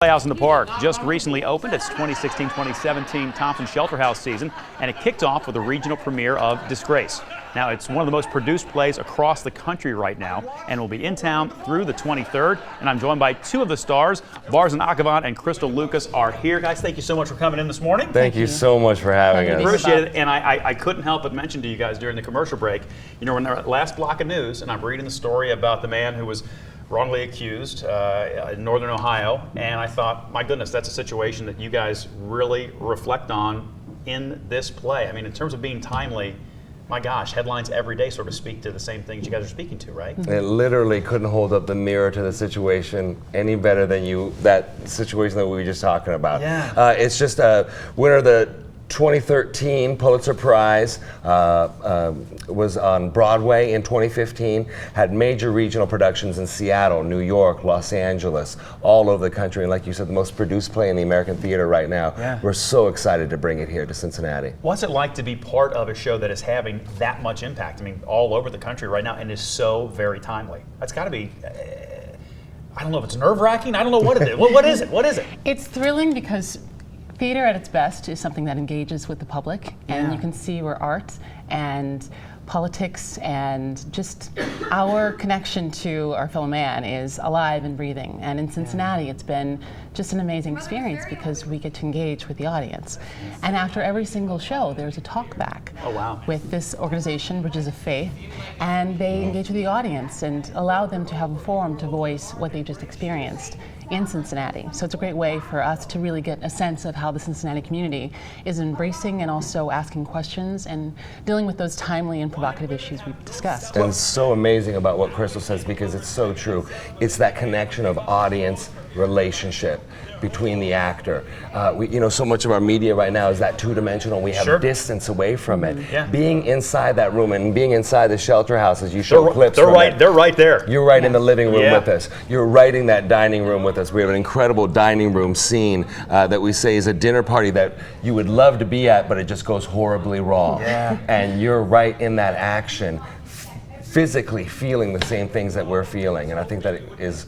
Playhouse in the Park just recently opened its 2016-2017 Thompson Shelterhouse season, and it kicked off with a regional premiere of Disgraced. Now, it's one of the most produced plays across the country right now, and will be in town through the 23rd. And I'm joined by two of the stars. Barzin, Akhavan, and Krystel Lucas are here. Guys, thank you so much for coming in this morning. Thank you so much for having us. Appreciate it. And I couldn't help but mention to you guys during the commercial break, you know, in the last block of news, and I'm reading the story about the man who was wrongly accused in Northern Ohio, and I thought, my goodness, that's a situation that you guys really reflect on in this play. I mean, in terms of being timely, my gosh, headlines every day sort of speak to the same things you guys are speaking to, right? It literally couldn't hold up the mirror to the situation any better than that situation that we were just talking about. Yeah. It's just a winner of the 2013 Pulitzer Prize, was on Broadway in 2015, had major regional productions in Seattle, New York, Los Angeles, all over the country, and like you said, the most produced play in the American theater right now. Yeah. We're so excited to bring it here to Cincinnati. What's it like to be part of a show that is having that much impact? I mean, all over the country right now, and is so very timely. That's got to be, I don't know if it's nerve-wracking, I don't know what it is. What is it? What is it? It's thrilling because theater at its best is something that engages with the public, and you can see where art and politics and just our connection to our fellow man is alive and breathing. And in Cincinnati, it's been just an amazing experience because we get to engage with the audience. And after every single show, there's a talk back with this organization, which is a faith, and they engage with the audience and allow them to have a forum to voice what they've just experienced in Cincinnati. So it's a great way for us to really get a sense of how the Cincinnati community is embracing and also asking questions and dealing with those timely and provocative issues we've discussed. And it's so amazing about what Krystel says because it's so true. It's that connection of audience relationship between the actor. You know, so much of our media right now is that two-dimensional. We have distance away from it. Yeah. Being inside that room and being inside the shelter house, as you show clips they're from right. it, They're right there. You're right in the living room Yeah. with us. You're right in that dining room with us. We have an incredible dining room scene that we say is a dinner party that you would love to be at, but it just goes horribly wrong. Yeah. And you're right in that action, physically feeling the same things that we're feeling. And I think that it is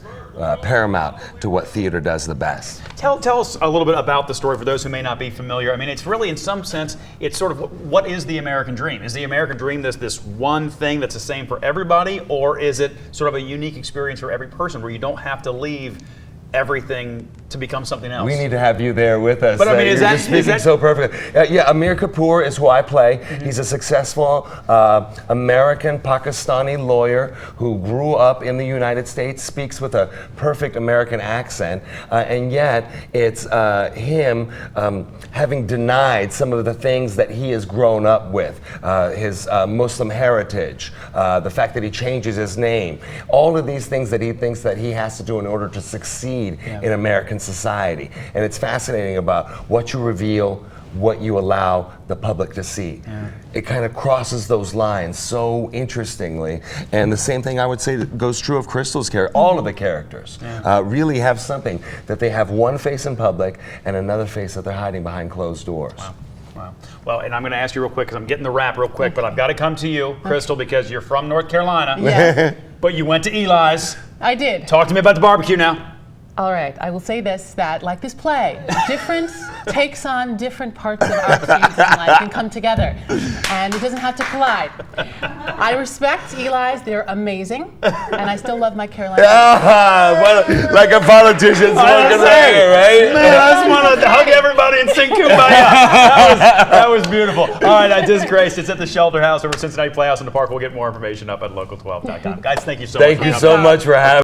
paramount to what theater does the best. Tell us a little bit about the story for those who may not be familiar. I mean, it's really, in some sense, it's sort of what is the American dream? Is the American dream this one thing that's the same for everybody, or is it sort of a unique experience for every person where you don't have to leave everything to become something else? We need to have you there with us. But I mean, you're just speaking so perfectly. Yeah, Amir Kapoor is who I play. He's a successful American Pakistani lawyer who grew up in the United States, speaks with a perfect American accent, and yet it's him having denied some of the things that he has grown up with, his Muslim heritage, the fact that he changes his name, all of these things that he thinks that he has to do in order to succeed in American society. And it's fascinating about what you reveal, what you allow the public to see. It kind of crosses those lines so interestingly. And the same thing I would say goes true of Krystel's character. All of the characters really have something that they have one face in public and another face that they're hiding behind closed doors. Wow. Well, and I'm going to ask you real quick because I'm getting the wrap real quick, but I've got to come to you, Krystel, because you're from North Carolina. Yeah. But you went to Eli's. I did. Talk to me about the barbecue now. All right, I will say this, that like this play, different takes on different parts of our experiences in life and come together, and it doesn't have to collide. I respect Eli's, they're amazing, and I still love my Carolina. Like a politician smoking there, right? Man, I just want to hug everybody and sing Kumbaya. That was beautiful. All right, Disgraced. It's at the Shelterhouse over Cincinnati Playhouse in the Park. We'll get more information up at local12.com. Guys, thank you so much. Thank you so much for having me.